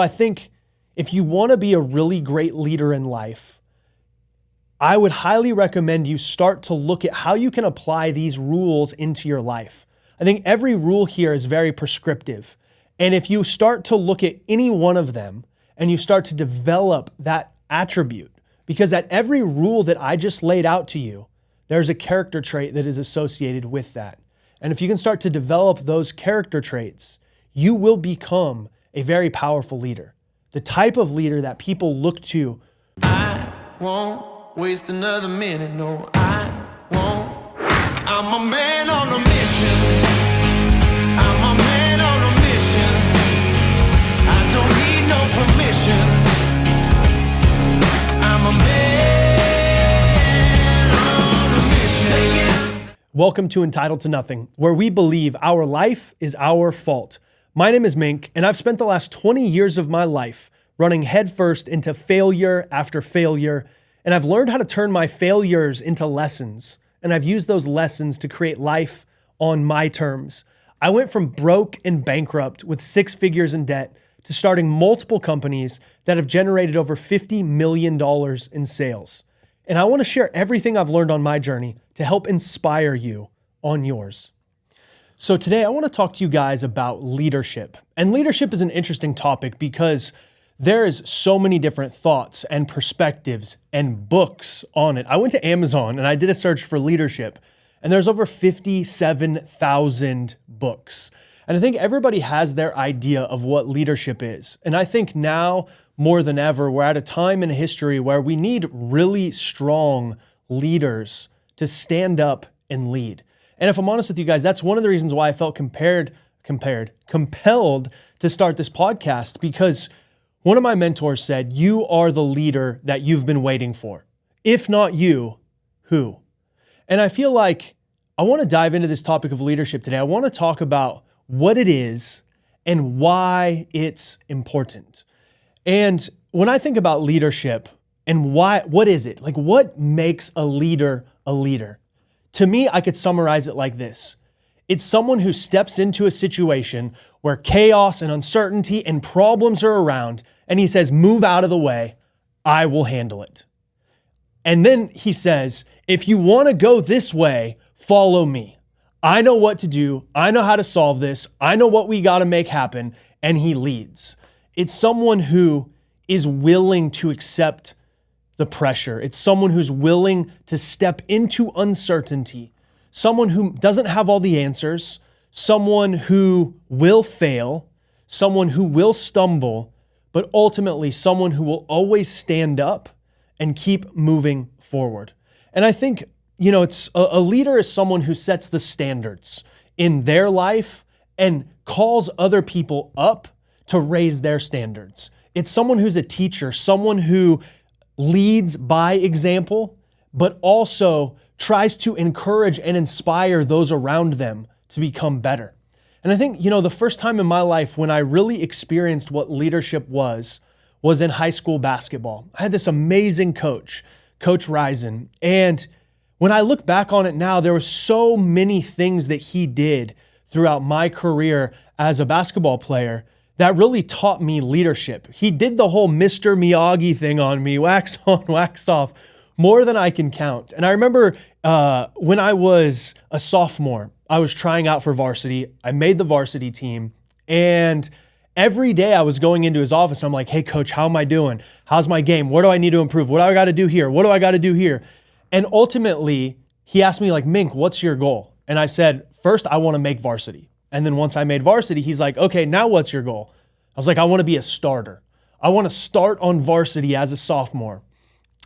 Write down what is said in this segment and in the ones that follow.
I think if you want to be a really great leader in life, I would highly recommend you start to look at how you can apply these rules into your life. I think every rule here is very prescriptive. And if you start to look at any one of them and you start to develop that attribute, because at every rule that I just laid out to you, there's a character trait that is associated with that. And if you can start to develop those character traits, you will become a very powerful leader. The type of leader that people look to. I won't waste another minute, no, I won't. I'm a man on a mission. I'm a man on a mission. I don't need no permission. I'm a man on a mission. Welcome to Entitled to Nothing, where we believe our life is our fault. My name is Mink, and I've spent the last 20 years of my life running headfirst into failure after failure, and I've learned how to turn my failures into lessons, and I've used those lessons to create life on my terms. I went from broke and bankrupt with 6 figures in debt to starting multiple companies that have generated over $50 million in sales. And I want to share everything I've learned on my journey to help inspire you on yours. So today I want to talk to you guys about leadership. And leadership is an interesting topic because there is so many different thoughts and perspectives and books on it. I went to Amazon and I did a search for leadership, and there's over 57,000 books. And I think everybody has their idea of what leadership is. And I think now more than ever, we're at a time in history where we need really strong leaders to stand up and lead. And if I'm honest with you guys, that's one of the reasons why I felt compelled to start this podcast, because one of my mentors said, you are the leader that you've been waiting for. If not you, who? And I feel like I want to dive into this topic of leadership today. I want to talk about what it is and why it's important. And when I think about leadership and what is it? Like, what makes a leader a leader? To me, I could summarize it like this. It's someone who steps into a situation where chaos and uncertainty and problems are around, and he says, move out of the way, I will handle it. And then he says, if you want to go this way, follow me. I know what to do. I know how to solve this. I know what we got to make happen. And he leads. It's someone who is willing to accept the pressure. It's someone who's willing to step into uncertainty, someone who doesn't have all the answers, someone who will fail, someone who will stumble, but ultimately someone who will always stand up and keep moving forward. And I think, it's a leader is someone who sets the standards in their life and calls other people up to raise their standards. It's someone who's a teacher, someone who leads by example, but also tries to encourage and inspire those around them to become better. And I think, the first time in my life when I really experienced what leadership was in high school basketball. I had this amazing coach, Coach Risen. And when I look back on it now, there were so many things that he did throughout my career as a basketball player that really taught me leadership. He did the whole Mr. Miyagi thing on me, wax on, wax off, more than I can count. And I remember when I was a sophomore, I was trying out for varsity. I made the varsity team. And every day I was going into his office and I'm like, hey, coach, how am I doing? How's my game? What do I need to improve? What do I got to do here? What do I got to do here? And ultimately, he asked me like, Mink, what's your goal? And I said, first, I want to make varsity. And then once I made varsity, he's like, okay, now what's your goal? I was like, I want to be a starter. I want to start on varsity as a sophomore.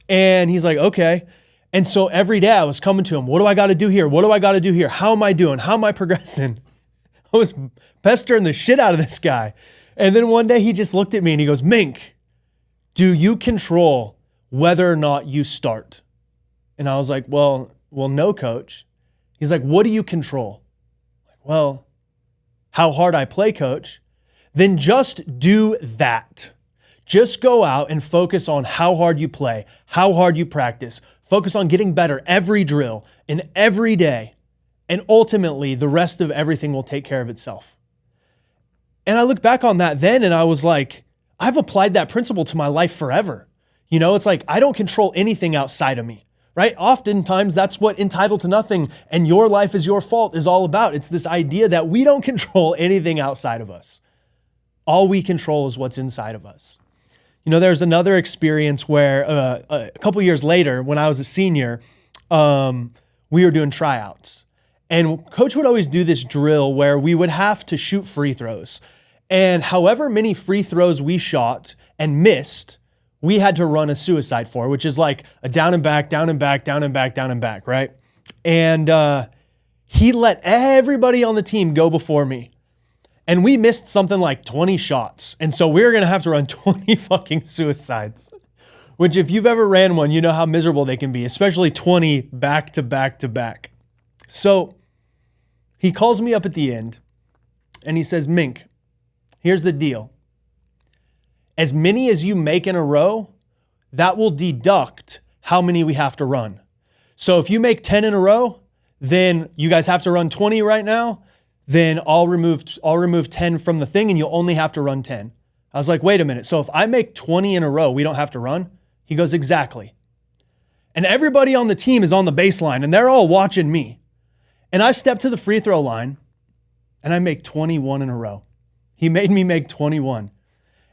And he's like, okay. And so every day I was coming to him, what do I got to do here? What do I got to do here? How am I doing? How am I progressing? I was pestering the shit out of this guy. And then one day he just looked at me and he goes, Mink, do you control whether or not you start? And I was like, well, no, coach. He's like, what do you control? I'm like, well, how hard I play, coach. Then just do that. Just go out and focus on how hard you play, how hard you practice. Focus on getting better every drill and every day. And ultimately, the rest of everything will take care of itself. And I look back on that then and I was like, I've applied that principle to my life forever. You know, it's like I don't control anything outside of me, right? Oftentimes that's what entitled to nothing and your life is your fault is all about. It's this idea that we don't control anything outside of us. All we control is what's inside of us. You know, there's another experience where a couple years later, when I was a senior, we were doing tryouts. And coach would always do this drill where we would have to shoot free throws. And however many free throws we shot and missed, we had to run a suicide for, which is like a down and back, down and back, down and back, down and back, right? And he let everybody on the team go before me. And we missed something like 20 shots. And so we were going to have to run 20 fucking suicides, which if you've ever ran one, you know how miserable they can be, especially 20 back to back to back. So he calls me up at the end and he says, Mink, here's the deal. As many as you make in a row, that will deduct how many we have to run. So if you make 10 in a row, then you guys have to run 20 right now. Then I'll remove 10 from the thing and you'll only have to run 10. I was like, wait a minute. So if I make 20 in a row, we don't have to run? He goes, exactly. And everybody on the team is on the baseline and they're all watching me. And I step to the free throw line and I make 21 in a row. He made me make 21.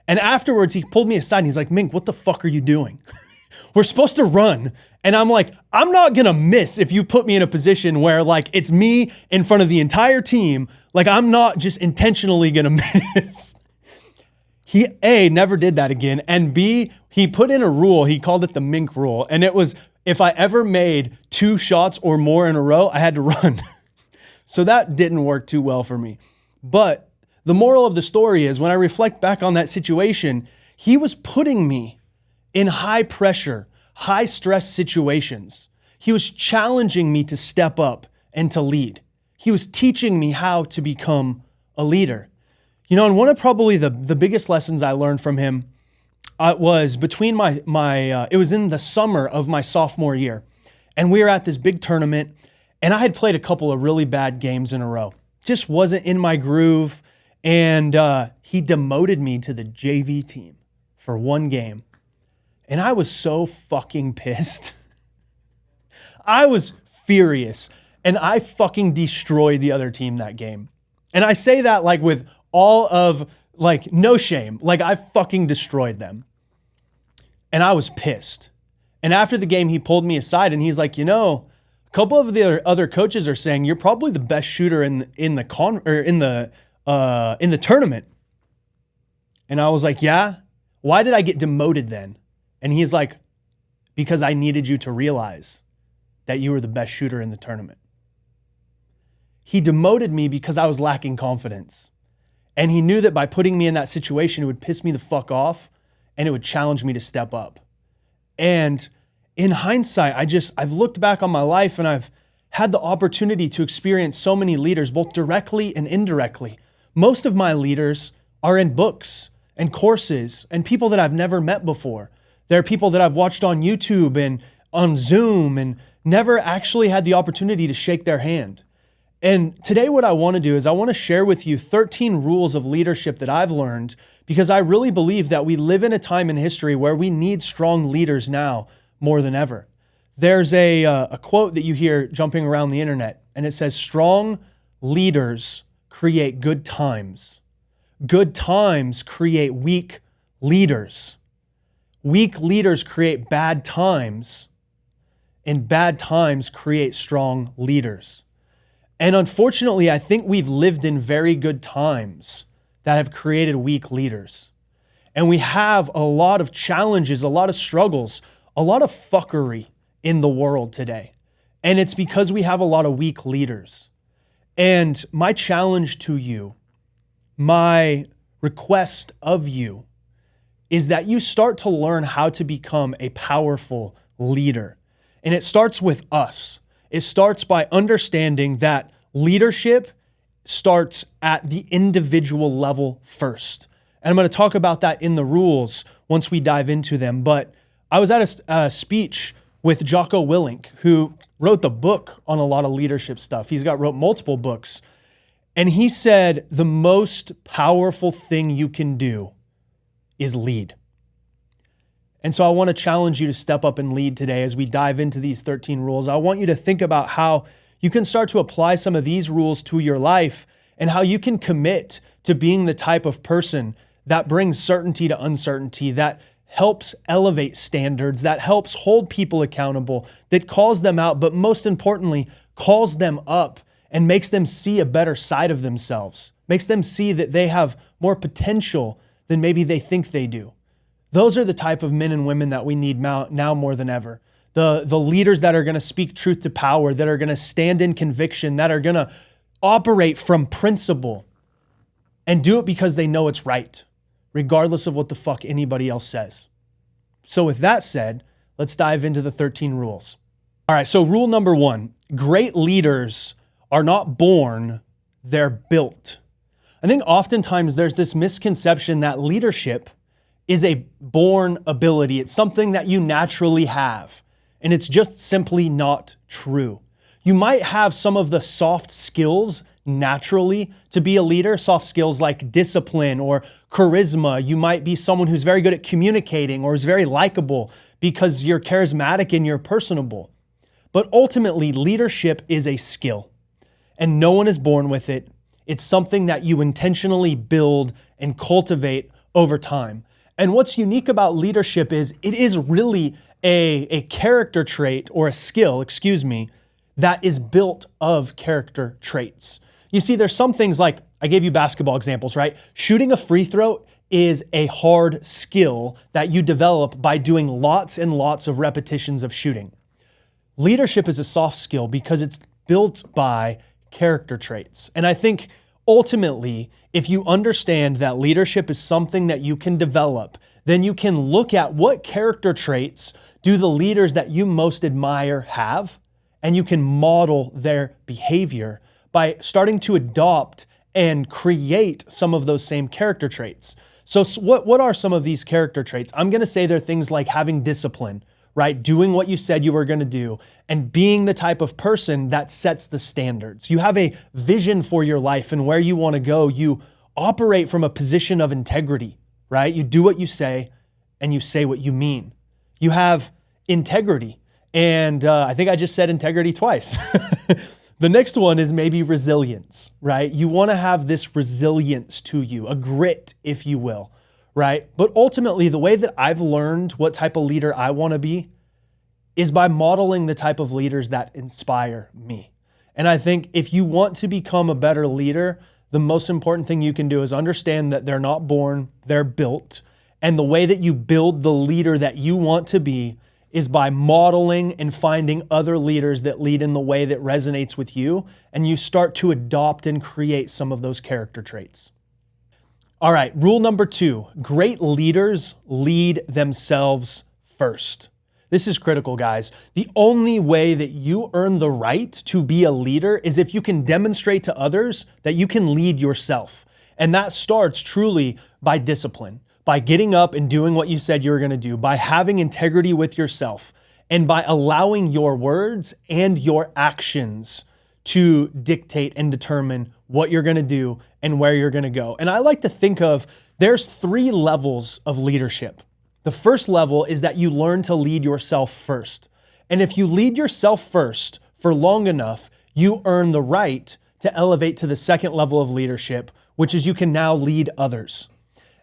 And afterwards, he pulled me aside and he's like, Mink, what the fuck are you doing? We're supposed to run. And I'm like, I'm not going to miss if you put me in a position where like it's me in front of the entire team. Like I'm not just intentionally going to miss. He A, never did that again. And B, he put in a rule. He called it the Mink rule. And it was if I ever made 2 shots or more in a row, I had to run. So that didn't work too well for me. But the moral of the story is when I reflect back on that situation, he was putting me in high pressure, high stress situations. He was challenging me to step up and to lead. He was teaching me how to become a leader. You know, and one of probably the biggest lessons I learned from him was between it was in the summer of my sophomore year. And we were at this big tournament and I had played a couple of really bad games in a row. Just wasn't in my groove. And he demoted me to the JV team for 1 game. And I was so fucking pissed. I was furious. And I fucking destroyed the other team that game. And I say that like with all of, like, no shame. Like I fucking destroyed them. And I was pissed. And after the game, he pulled me aside and he's like, you know, a couple of the other coaches are saying you're probably the best shooter in the tournament. And I was like, yeah, why did I get demoted then? And he's like, because I needed you to realize that you were the best shooter in the tournament. He demoted me because I was lacking confidence. And he knew that by putting me in that situation, it would piss me the fuck off and it would challenge me to step up. And in hindsight, I've looked back on my life and I've had the opportunity to experience so many leaders, both directly and indirectly. Most of my leaders are in books and courses and people that I've never met before. They're people that I've watched on YouTube and on Zoom and never actually had the opportunity to shake their hand. And today what I want to do is I want to share with you 13 rules of leadership that I've learned because I really believe that we live in a time in history where we need strong leaders now more than ever. There's a quote that you hear jumping around the internet and it says, strong leaders create good times. Good times create weak leaders. Weak leaders create bad times, and bad times create strong leaders. And unfortunately, I think we've lived in very good times that have created weak leaders. And we have a lot of challenges, a lot of struggles, a lot of fuckery in the world today. And it's because we have a lot of weak leaders. And my challenge to you, my request of you, is that you start to learn how to become a powerful leader. And it starts with us. It starts by understanding that leadership starts at the individual level first. And I'm going to talk about that in the rules once we dive into them. But I was at a speech with Jocko Willink, who wrote the book on a lot of leadership stuff. He's wrote multiple books. And he said the most powerful thing you can do is lead. And so I want to challenge you to step up and lead today as we dive into these 13 rules. I want you to think about how you can start to apply some of these rules to your life and how you can commit to being the type of person that brings certainty to uncertainty, that helps elevate standards, that helps hold people accountable, that calls them out, but most importantly, calls them up and makes them see a better side of themselves, makes them see that they have more potential than maybe they think they do. Those are the type of men and women that we need now more than ever. The leaders that are going to speak truth to power, that are going to stand in conviction, that are going to operate from principle and do it because they know it's right, regardless of what the fuck anybody else says. So with that said, let's dive into the 13 rules. All right, so rule number 1, great leaders are not born, they're built. I think oftentimes there's this misconception that leadership is a born ability. It's something that you naturally have, and it's just simply not true. You might have some of the soft skills naturally to be a leader, soft skills like discipline or charisma. You might be someone who's very good at communicating or is very likable because you're charismatic and you're personable. But ultimately, leadership is a skill, and no one is born with it. It's something that you intentionally build and cultivate over time. And what's unique about leadership is it is really a character trait or a skill, that is built of character traits. You see, there's some things like, I gave you basketball examples, right? Shooting a free throw is a hard skill that you develop by doing lots and lots of repetitions of shooting. Leadership is a soft skill because it's built by character traits. And I think ultimately, if you understand that leadership is something that you can develop, then you can look at what character traits do the leaders that you most admire have, and you can model their behavior by starting to adopt and create some of those same character traits. So what are some of these character traits? I'm going to say they're things like having discipline, right? Doing what you said you were going to do and being the type of person that sets the standards. You have a vision for your life and where you want to go. You operate from a position of integrity, right? You do what you say and you say what you mean. You have integrity. And I think I just said integrity twice. The next one is maybe resilience, right? You want to have this resilience to you, a grit, if you will, right? But ultimately, the way that I've learned what type of leader I want to be is by modeling the type of leaders that inspire me. And I think if you want to become a better leader, the most important thing you can do is understand that they're not born, they're built. And the way that you build the leader that you want to be is by modeling and finding other leaders that lead in the way that resonates with you, and you start to adopt and create some of those character traits. All right, rule number 2, great leaders lead themselves first. This is critical, guys. The only way that you earn the right to be a leader is if you can demonstrate to others that you can lead yourself. And that starts truly by discipline, by getting up and doing what you said you were going to do, by having integrity with yourself, and by allowing your words and your actions to dictate and determine what you're going to do and where you're going to go. And I like to think of there's 3 levels of leadership. The first level is that you learn to lead yourself first. And if you lead yourself first for long enough, you earn the right to elevate to the second level of leadership, which is you can now lead others.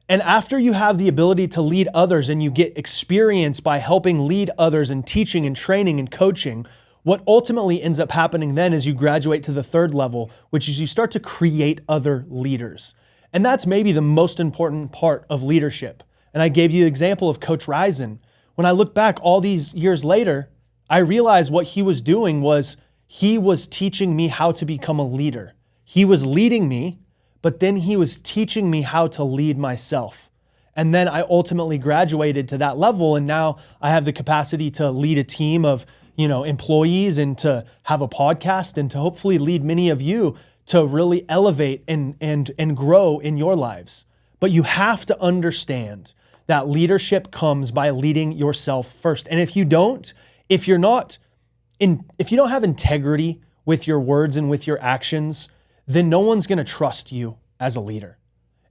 And after you have the ability to lead others and you get experience by helping lead others and teaching and training and coaching, what ultimately ends up happening then is you graduate to the third level, which is you start to create other leaders. And that's maybe the most important part of leadership. And I gave you an example of Coach Risen. When I look back all these years later, I realized what he was doing was he was teaching me how to become a leader. He was leading me, but then he was teaching me how to lead myself. And then I ultimately graduated to that level. And now I have the capacity to lead a team of, employees and to have a podcast and to hopefully lead many of you to really elevate and grow in your lives. But you have to understand that leadership comes by leading yourself first. And if you don't have integrity with your words and with your actions, then no one's going to trust you as a leader.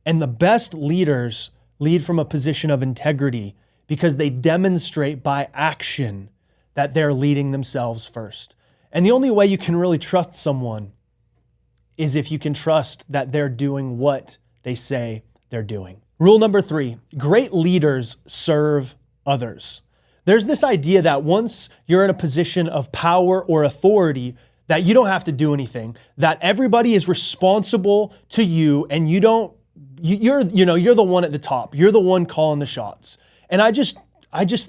And the best leaders lead from a position of integrity because they demonstrate by action that they're leading themselves first. And the only way you can really trust someone is if you can trust that they're doing what they say they're doing. Rule number 3, great leaders serve others. There's this idea that once you're in a position of power or authority, that you don't have to do anything, that everybody is responsible to you and you're the one at the top. You're the one calling the shots. And I just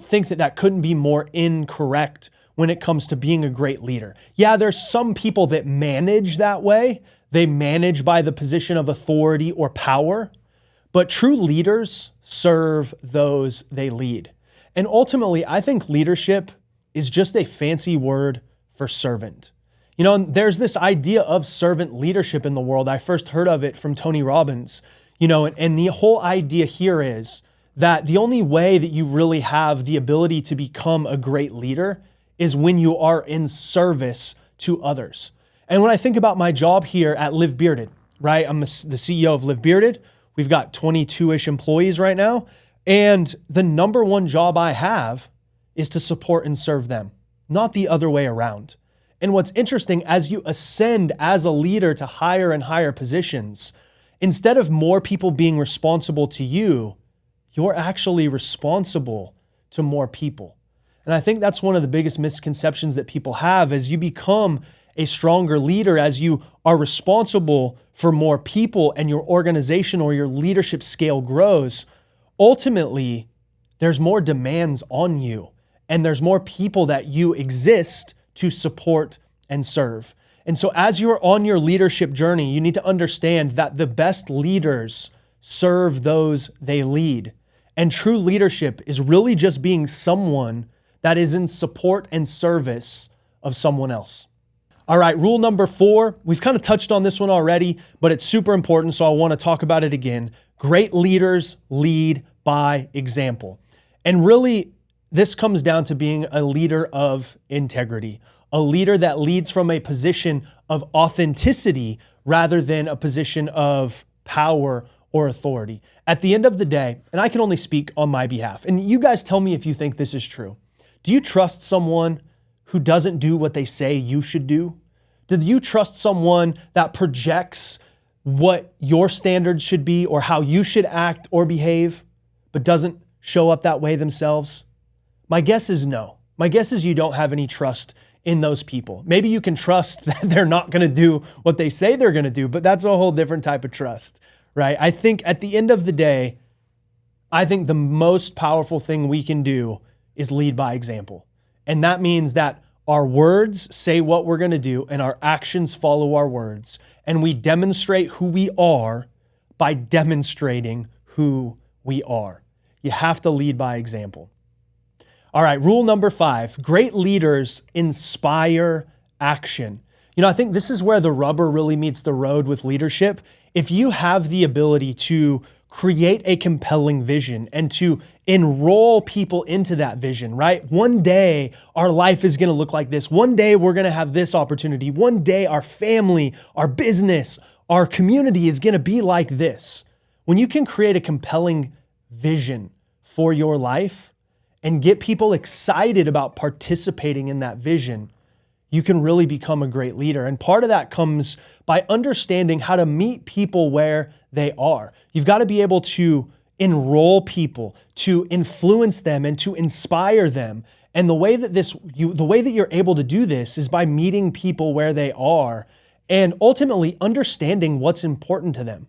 think that couldn't be more incorrect when it comes to being a great leader. Yeah, there's some people that manage that way. They manage by the position of authority or power, but true leaders serve those they lead. And ultimately, I think leadership is just a fancy word for servant. There's this idea of servant leadership in the world. I first heard of it from Tony Robbins, and the whole idea here is that the only way that you really have the ability to become a great leader is when you are in service to others. And when I think about my job here at Live Bearded, right? I'm the CEO of Live Bearded. We've got 22-ish employees right now. And the number one job I have is to support and serve them, not the other way around. And what's interesting, as you ascend as a leader to higher and higher positions, instead of more people being responsible to you, you're actually responsible to more people. And I think that's one of the biggest misconceptions that people have. As you become a stronger leader, as you are responsible for more people and your organization or your leadership scale grows, ultimately, there's more demands on you and there's more people that you exist to support and serve. And so as you're on your leadership journey, you need to understand that the best leaders serve those they lead. And true leadership is really just being someone that is in support and service of someone else. All right, rule number 4, we've kind of touched on this one already, but it's super important, so I want to talk about it again. Great leaders lead by example. And really, this comes down to being a leader of integrity, a leader that leads from a position of authenticity rather than a position of power or authority. At the end of the day, and I can only speak on my behalf, and you guys tell me if you think this is true. Do you trust someone who doesn't do what they say you should do? Do you trust someone that projects what your standards should be or how you should act or behave, but doesn't show up that way themselves? My guess is no. My guess is you don't have any trust in those people. Maybe you can trust that they're not going to do what they say they're going to do, but that's a whole different type of trust, right? I think at the end of the day, I think the most powerful thing we can do is lead by example. And that means that our words say what we're going to do and our actions follow our words. And we demonstrate who we are by demonstrating who we are. You have to lead by example. All right, rule number 5, great leaders inspire action. I think this is where the rubber really meets the road with leadership. If you have the ability to create a compelling vision and to enroll people into that vision, right? One day our life is going to look like this. One day we're going to have this opportunity. One day our family, our business, our community is going to be like this. When you can create a compelling vision for your life and get people excited about participating in that vision, you can really become a great leader. And part of that comes by understanding how to meet people where they are. You've got to be able to enroll people, to influence them, and to inspire them. And the way that you're able to do this is by meeting people where they are and ultimately understanding what's important to them.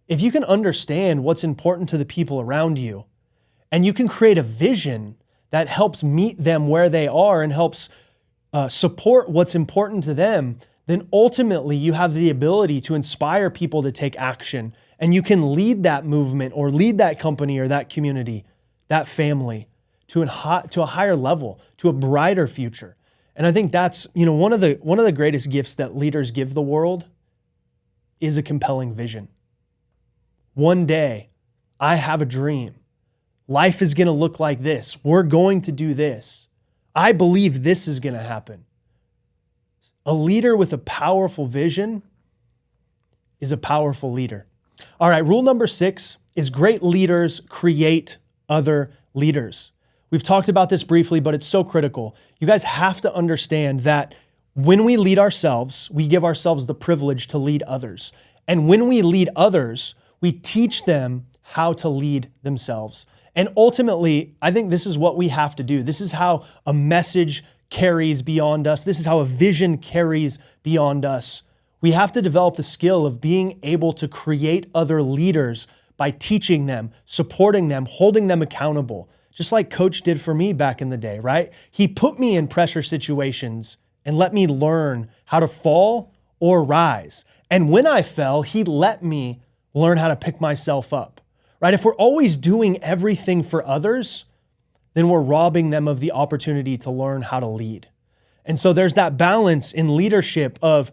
If you can understand what's important to the people around you, and you can create a vision that helps meet them where they are and helps support what's important to them, then ultimately you have the ability to inspire people to take action. And you can lead that movement or lead that company or that community, that family to a higher level, to a brighter future. And I think that's, one of the greatest gifts that leaders give the world is a compelling vision. One day, I have a dream. Life is going to look like this. We're going to do this. I believe this is going to happen. A leader with a powerful vision is a powerful leader. All right, rule number 6 is great leaders create other leaders. We've talked about this briefly, but it's so critical. You guys have to understand that when we lead ourselves, we give ourselves the privilege to lead others. And when we lead others, we teach them how to lead themselves. And ultimately, I think this is what we have to do. This is how a message carries beyond us. This is how a vision carries beyond us. We have to develop the skill of being able to create other leaders by teaching them, supporting them, holding them accountable, just like Coach did for me back in the day, right? He put me in pressure situations and let me learn how to fall or rise. And when I fell, he let me learn how to pick myself up, right? If we're always doing everything for others, then we're robbing them of the opportunity to learn how to lead. And so there's that balance in leadership of,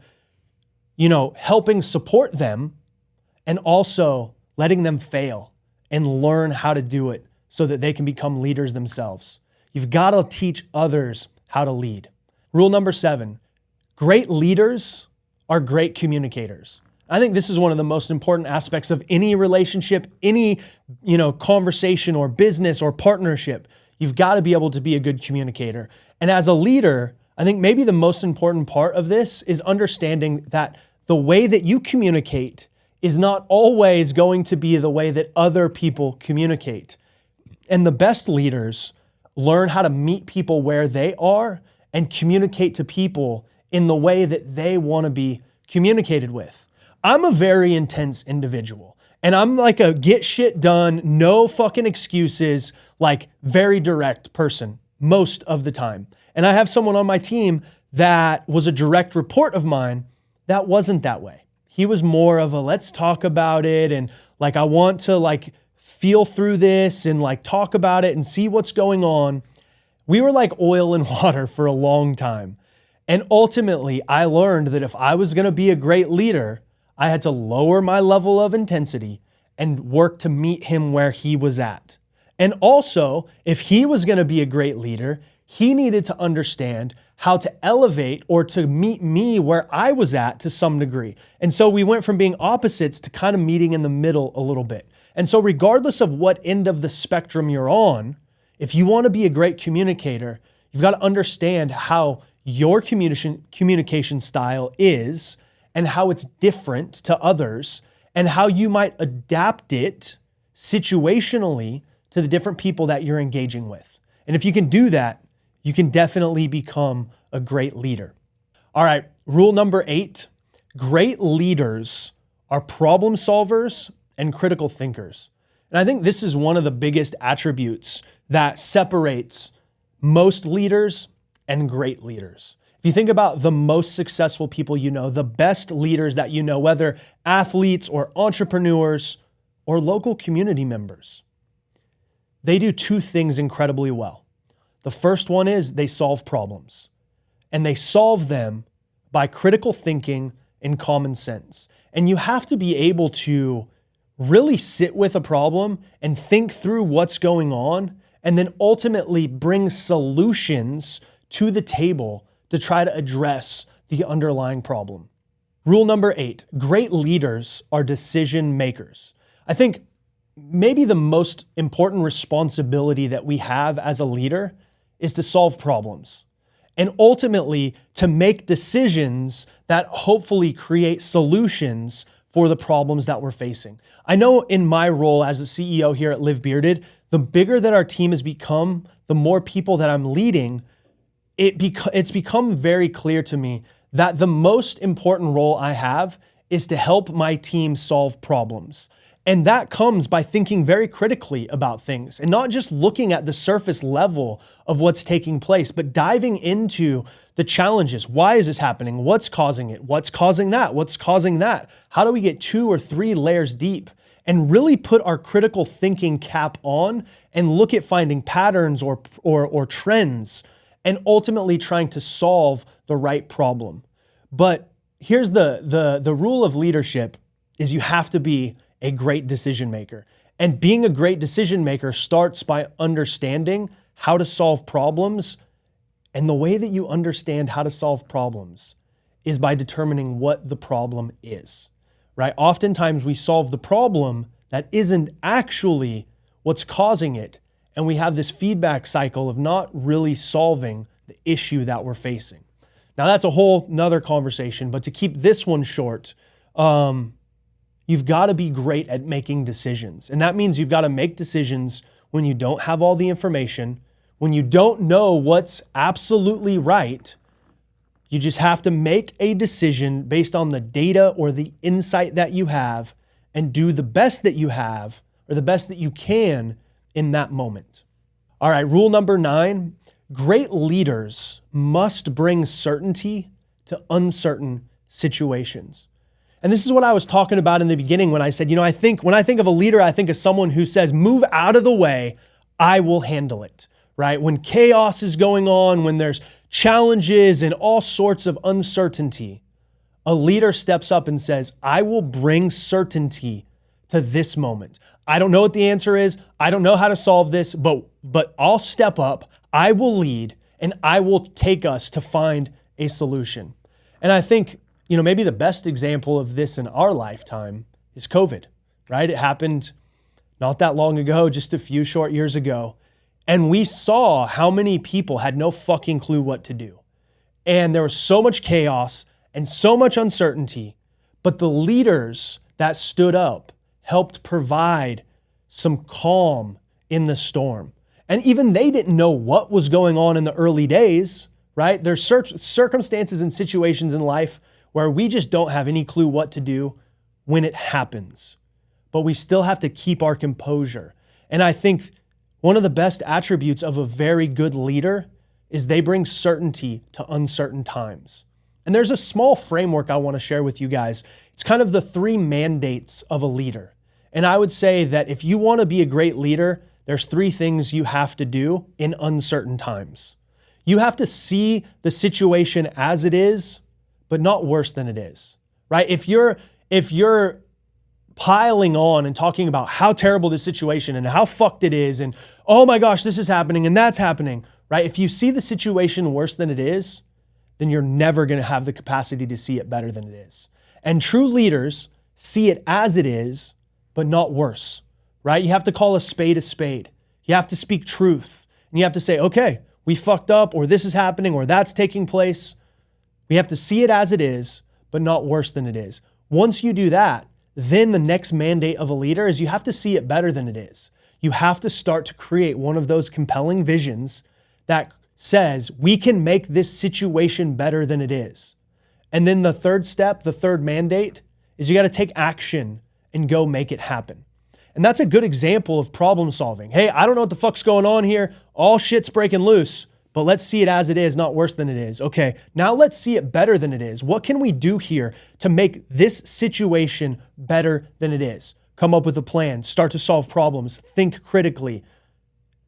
helping support them and also letting them fail and learn how to do it so that they can become leaders themselves. You've got to teach others how to lead. Rule number 7, great leaders are great communicators. I think this is one of the most important aspects of any relationship, any, conversation or business or partnership. You've got to be able to be a good communicator. And as a leader, I think maybe the most important part of this is understanding that the way that you communicate is not always going to be the way that other people communicate. And the best leaders learn how to meet people where they are and communicate to people in the way that they want to be communicated with. I'm a very intense individual, and I'm like a get shit done, no fucking excuses, like very direct person most of the time. And I have someone on my team that was a direct report of mine that wasn't that way. He was more of a let's talk about it, and I want to feel through this and talk about it and see what's going on. We were like oil and water for a long time. And ultimately, I learned that if I was going to be a great leader, I had to lower my level of intensity and work to meet him where he was at. And also, if he was going to be a great leader, he needed to understand how to elevate or to meet me where I was at to some degree. And so we went from being opposites to kind of meeting in the middle a little bit. And so regardless of what end of the spectrum you're on, if you want to be a great communicator, you've got to understand how your communication style is and how it's different to others and how you might adapt it situationally to the different people that you're engaging with. And if you can do that, you can definitely become a great leader. All right, rule number 8, great leaders are problem solvers and critical thinkers. And I think this is one of the biggest attributes that separates most leaders and great leaders. If you think about the most successful people you know, the best leaders that you know, whether athletes or entrepreneurs or local community members, they do 2 things incredibly well. The first one is they solve problems, and they solve them by critical thinking and common sense. And you have to be able to really sit with a problem and think through what's going on, and then ultimately bring solutions to the table to try to address the underlying problem. Rule number 8, great leaders are decision makers. I think maybe the most important responsibility that we have as a leader is to solve problems and ultimately to make decisions that hopefully create solutions for the problems that we're facing. I know in my role as the CEO here at Live Bearded, the bigger that our team has become, the more people that I'm leading, it's become very clear to me that the most important role I have is to help my team solve problems. And that comes by thinking very critically about things and not just looking at the surface level of what's taking place, but diving into the challenges. Why is this happening? What's causing it? What's causing that? What's causing that? How do we get 2 or 3 layers deep and really put our critical thinking cap on and look at finding patterns or trends and ultimately trying to solve the right problem? But here's the rule of leadership is you have to be a great decision maker. And being a great decision maker starts by understanding how to solve problems. And the way that you understand how to solve problems is by determining what the problem is, right? Oftentimes we solve the problem that isn't actually what's causing it. And we have this feedback cycle of not really solving the issue that we're facing. Now that's a whole nother conversation, but to keep this one short, you've got to be great at making decisions. And that means you've got to make decisions when you don't have all the information, when you don't know what's absolutely right. You just have to make a decision based on the data or the insight that you have and do the best that you have or the best that you can in that moment. All right, rule number 9, great leaders must bring certainty to uncertain situations. And this is what I was talking about in the beginning when I said, when I think of a leader, I think of someone who says, move out of the way, I will handle it, right? When chaos is going on, when there's challenges and all sorts of uncertainty, a leader steps up and says, I will bring certainty to this moment. I don't know what the answer is. I don't know how to solve this, but I'll step up, I will lead, and I will take us to find a solution. And I think, maybe the best example of this in our lifetime is COVID, right? It happened not that long ago, just a few short years ago. And we saw how many people had no fucking clue what to do. And there was so much chaos and so much uncertainty, but the leaders that stood up helped provide some calm in the storm. And even they didn't know what was going on in the early days, right? There's circumstances and situations in life where we just don't have any clue what to do when it happens. But we still have to keep our composure. And I think one of the best attributes of a very good leader is they bring certainty to uncertain times. And there's a small framework I want to share with you guys. It's kind of the 3 mandates of a leader. And I would say that if you want to be a great leader, there's 3 things you have to do in uncertain times. You have to see the situation as it is, but not worse than it is, right? If you're piling on and talking about how terrible this situation and how fucked it is and, oh my gosh, this is happening and that's happening, right? If you see the situation worse than it is, then you're never going to have the capacity to see it better than it is. And true leaders see it as it is, but not worse, right? You have to call a spade a spade. You have to speak truth. And you have to say, okay, we fucked up, or this is happening, or that's taking place. We have to see it as it is, but not worse than it is. Once you do that, then the next mandate of a leader is you have to see it better than it is. You have to start to create one of those compelling visions that says, we can make this situation better than it is. And then the third step, the third mandate, is you got to take action and go make it happen. And that's a good example of problem solving. Hey, I don't know what the fuck's going on here. All shit's breaking loose, but let's see it as it is, not worse than it is. Okay, now let's see it better than it is. What can we do here to make this situation better than it is? Come up with a plan, start to solve problems, think critically.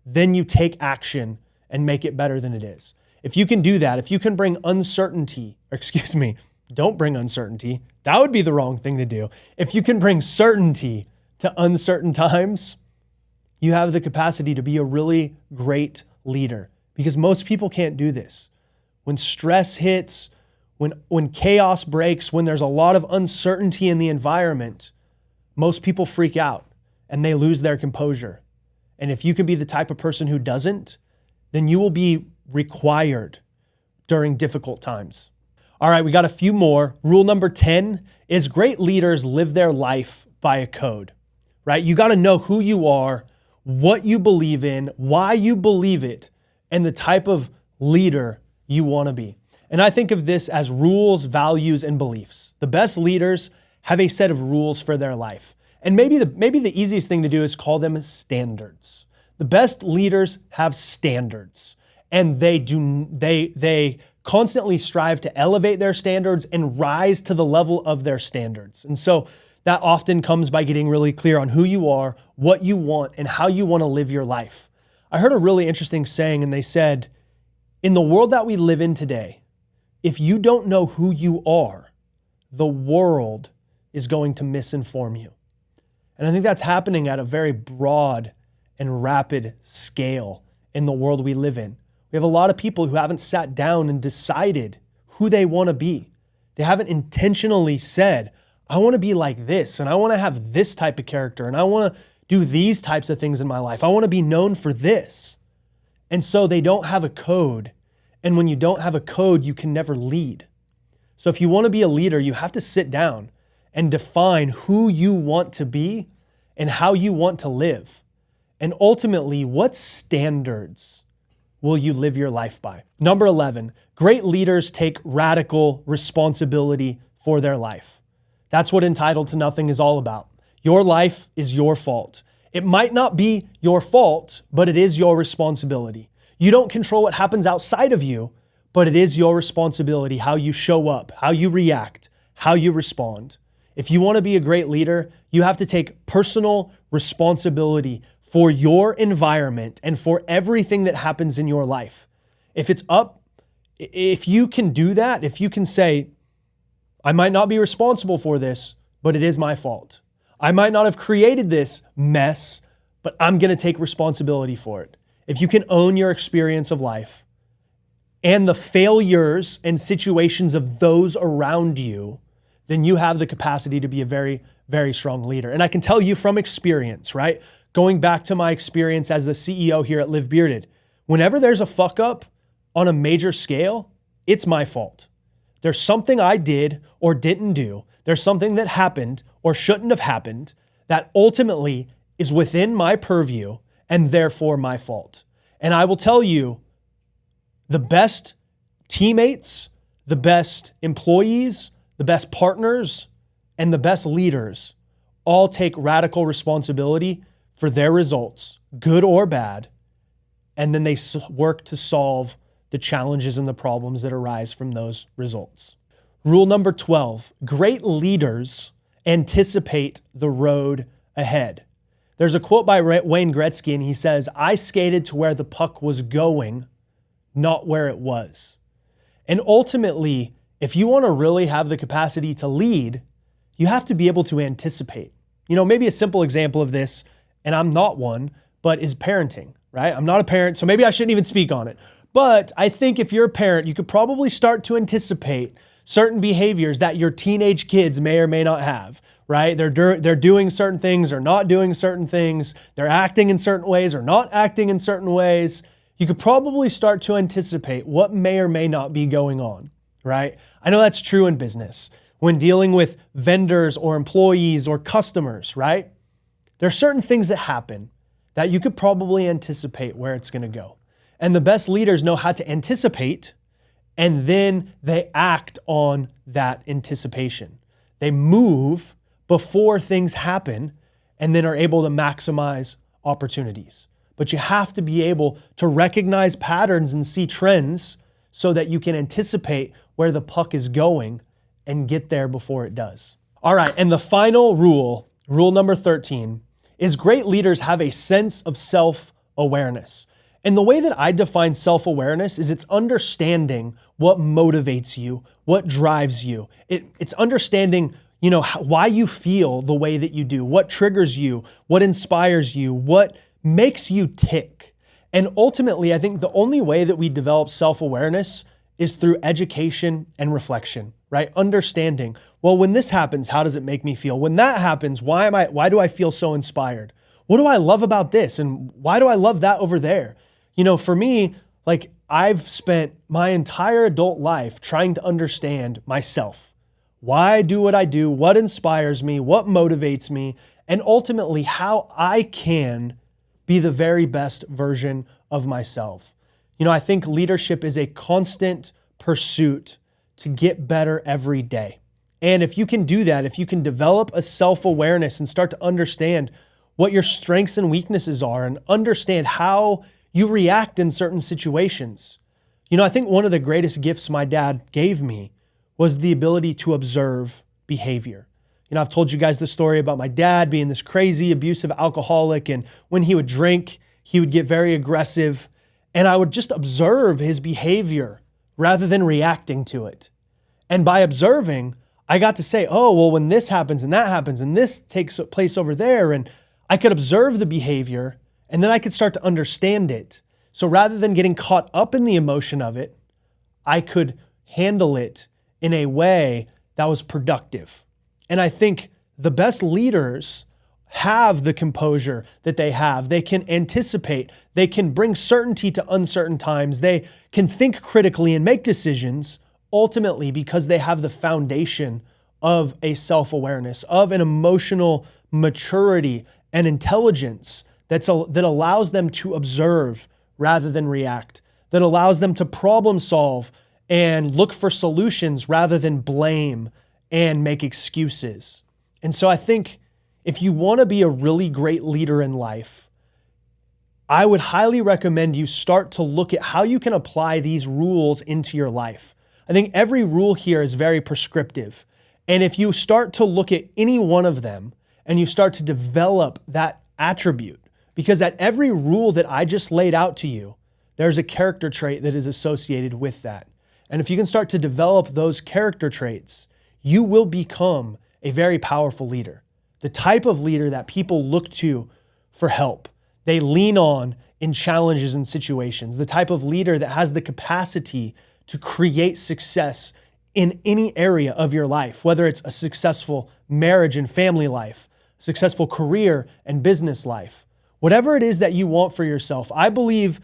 Then you take action and make it better than it is. If you can do that, if you can bring don't bring uncertainty. That would be the wrong thing to do. If you can bring certainty to uncertain times, you have the capacity to be a really great leader, because most people can't do this. When stress hits, when chaos breaks, when there's a lot of uncertainty in the environment, most people freak out and they lose their composure. And if you can be the type of person who doesn't, then you will be required during difficult times. All right, we got a few more. Rule number 10 is great leaders live their life by a code, right? You got to know who you are, what you believe in, why you believe it, and the type of leader you want to be. And I think of this as rules, values, and beliefs. The best leaders have a set of rules for their life. And maybe the easiest thing to do is call them standards. The best leaders have standards, and they constantly strive to elevate their standards and rise to the level of their standards. And so that often comes by getting really clear on who you are, what you want, and how you want to live your life. I heard a really interesting saying, and they said, in the world that we live in today, if you don't know who you are, the world is going to misinform you. And I think that's happening at a very broad and rapid scale in the world we live in. We have a lot of people who haven't sat down and decided who they want to be. They haven't intentionally said, I want to be like this, and I want to have this type of character, and I want to do these types of things in my life. I want to be known for this. And so they don't have a code. And when you don't have a code, you can never lead. So if you want to be a leader, you have to sit down and define who you want to be and how you want to live. And ultimately, what standards will you live your life by? Number 11, great leaders take radical responsibility for their life. That's what Entitled to Nothing is all about. Your life is your fault. It might not be your fault, but it is your responsibility. You don't control what happens outside of you, but it is your responsibility how you show up, how you react, how you respond. If you want to be a great leader, you have to take personal responsibility for your environment and for everything that happens in your life. If you can do that, if you can say, I might not be responsible for this, but it is my fault. I might not have created this mess, but I'm going to take responsibility for it. If you can own your experience of life and the failures and situations of those around you, then you have the capacity to be a very, very strong leader. And I can tell you from experience, right? Going back to my experience as the CEO here at Live Bearded, whenever there's a fuck up on a major scale, it's my fault. There's something I did or didn't do. There's something that happened or shouldn't have happened that ultimately is within my purview and therefore my fault. And I will tell you, the best teammates, the best employees, the best partners, and the best leaders all take radical responsibility for their results, good or bad, and then they work to solve the challenges and the problems that arise from those results. Rule number 12, great leaders anticipate the road ahead. There's a quote by Wayne Gretzky, and he says, I skated to where the puck was going, not where it was. And ultimately, if you want to really have the capacity to lead, you have to be able to anticipate. Maybe a simple example of this, and I'm not one, but is parenting, right? I'm not a parent, so maybe I shouldn't even speak on it. But I think if you're a parent, you could probably start to anticipate certain behaviors that your teenage kids may or may not have, right? They're doing certain things or not doing certain things. They're acting in certain ways or not acting in certain ways. You could probably start to anticipate what may or may not be going on, right? I know that's true in business. When dealing with vendors or employees or customers, right? There are certain things that happen that you could probably anticipate where it's going to go. And the best leaders know how to anticipate, and then they act on that anticipation. They move before things happen and then are able to maximize opportunities. But you have to be able to recognize patterns and see trends so that you can anticipate where the puck is going and get there before it does. All right, and the final rule, rule number 13, is great leaders have a sense of self-awareness. And the way that I define self-awareness is it's understanding what motivates you, what drives you. It's understanding, why you feel the way that you do, what triggers you, what inspires you, what makes you tick. And ultimately, I think the only way that we develop self-awareness is through education and reflection, right? Understanding, well, when this happens, how does it make me feel? When that happens, why do I feel so inspired? What do I love about this? And why do I love that over there? For me, I've spent my entire adult life trying to understand myself. Why I do what I do, what inspires me, what motivates me, and ultimately how I can be the very best version of myself. I think leadership is a constant pursuit to get better every day. And if you can do that, if you can develop a self-awareness and start to understand what your strengths and weaknesses are and understand how you react in certain situations. I think one of the greatest gifts my dad gave me was the ability to observe behavior. I've told you guys the story about my dad being this crazy, abusive alcoholic, and when he would drink, he would get very aggressive, and I would just observe his behavior rather than reacting to it. And by observing, I got to say, oh, well, when this happens and that happens and this takes place over there, and I could observe the behavior and then I could start to understand it. So rather than getting caught up in the emotion of it, I could handle it in a way that was productive. And I think the best leaders have the composure that they have. They can anticipate. They can bring certainty to uncertain times. They can think critically and make decisions ultimately because they have the foundation of a self-awareness, of an emotional maturity and intelligence that allows them to observe rather than react, that allows them to problem solve and look for solutions rather than blame and make excuses. And so I think if you want to be a really great leader in life, I would highly recommend you start to look at how you can apply these rules into your life. I think every rule here is very prescriptive. And if you start to look at any one of them and you start to develop that attribute, because at every rule that I just laid out to you, there's a character trait that is associated with that. And if you can start to develop those character traits, you will become a very powerful leader. The type of leader that people look to for help. They lean on in challenges and situations. The type of leader that has the capacity to create success in any area of your life, whether it's a successful marriage and family life, successful career and business life. Whatever it is that you want for yourself, I believe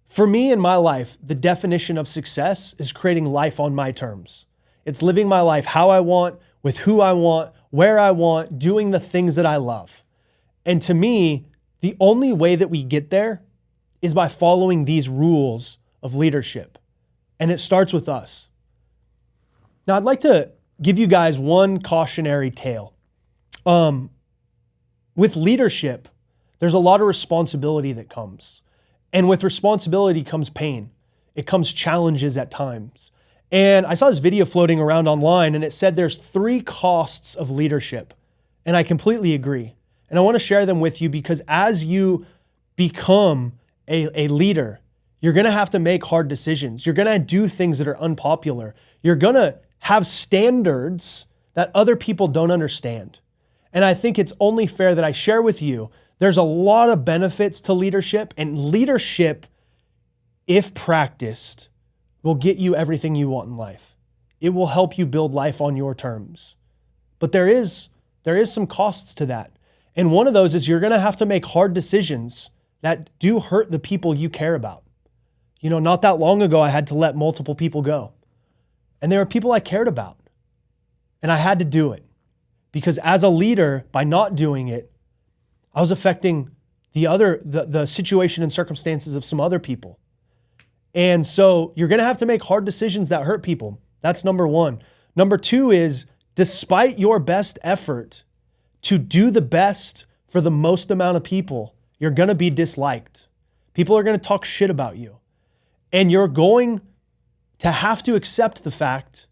for me in my life, the definition of success is creating life on my terms. It's living my life how I want, with who I want, where I want, doing the things that I love. And to me, the only way that we get there is by following these rules of leadership. And it starts with us. Now, I'd like to give you guys one cautionary tale. With leadership, there's a lot of responsibility that comes. And with responsibility comes pain. It comes challenges at times. And I saw this video floating around online and it said there's 3 costs of leadership. And I completely agree. And I want to share them with you because as you become a leader, you're going to have to make hard decisions. You're going to do things that are unpopular. You're going to have standards that other people don't understand. And I think it's only fair that I share with you, there's a lot of benefits to leadership, and leadership, if practiced, will get you everything you want in life. It will help you build life on your terms. But there is some costs to that. And one of those is you're going to have to make hard decisions that do hurt the people you care about. You know, not that long ago, I had to let multiple people go. And there were people I cared about. And I had to do it. Because as a leader, by not doing it, I was affecting the situation and circumstances of some other people. And so you're going to have to make hard decisions that hurt people. That's number one. Number 2 is, despite your best effort to do the best for the most amount of people, you're going to be disliked. People are going to talk shit about you. And you're going to have to accept the fact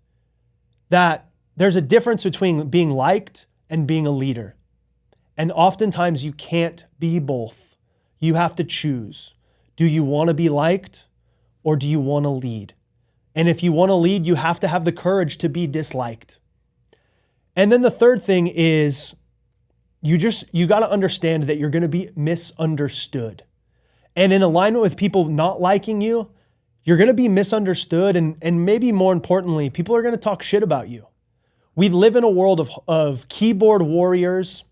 that there's a difference between being liked and being a leader. And oftentimes you can't be both. You have to choose. Do you want to be liked or do you want to lead? And if you want to lead, you have to have the courage to be disliked. And then the third thing is you got to understand that you're going to be misunderstood. And in alignment with people not liking you, you're going to be misunderstood. And maybe more importantly, people are going to talk shit about you. We live in a world of keyboard warriors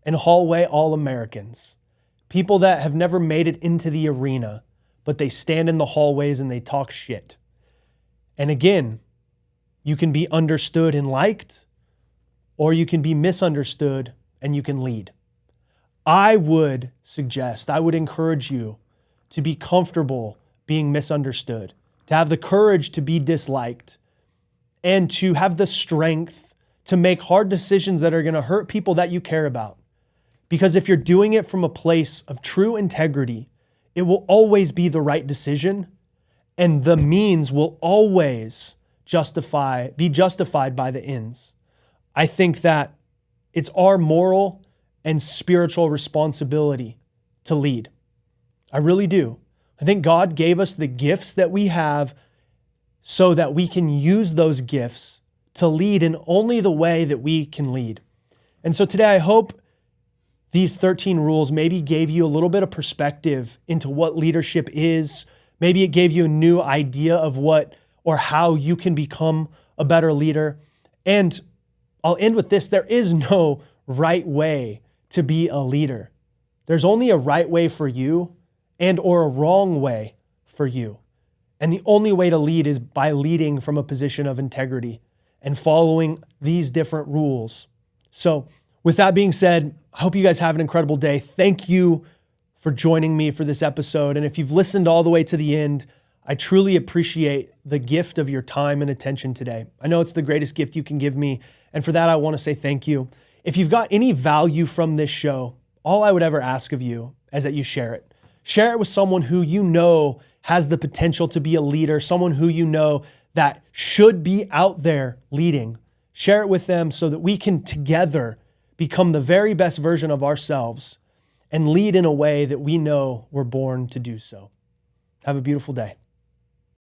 and hallway all-Americans. People that have never made it into the arena, but they stand in the hallways and they talk shit. And again, you can be understood and liked, or you can be misunderstood and you can lead. I would encourage you to be comfortable being misunderstood, to have the courage to be disliked, and to have the strength to make hard decisions that are going to hurt people that you care about. Because if you're doing it from a place of true integrity, it will always be the right decision, and the means will always be justified by the ends. I think that it's our moral and spiritual responsibility to lead. I really do. I think God gave us the gifts that we have so that we can use those gifts to lead in only the way that we can lead. And so today I hope these 13 rules maybe gave you a little bit of perspective into what leadership is. Maybe it gave you a new idea of what or how you can become a better leader. And I'll end with this. There is no right way to be a leader. There's only a right way for you and or a wrong way for you. And the only way to lead is by leading from a position of integrity and following these different rules. So with that being said, I hope you guys have an incredible day. Thank you for joining me for this episode. And if you've listened all the way to the end, I truly appreciate the gift of your time and attention today. I know it's the greatest gift you can give me. And for that, I want to say thank you. If you've got any value from this show, all I would ever ask of you is that you share it. Share it with someone who you know has the potential to be a leader, someone who you know that should be out there leading. Share it with them so that we can together become the very best version of ourselves and lead in a way that we know we're born to do so. Have a beautiful day.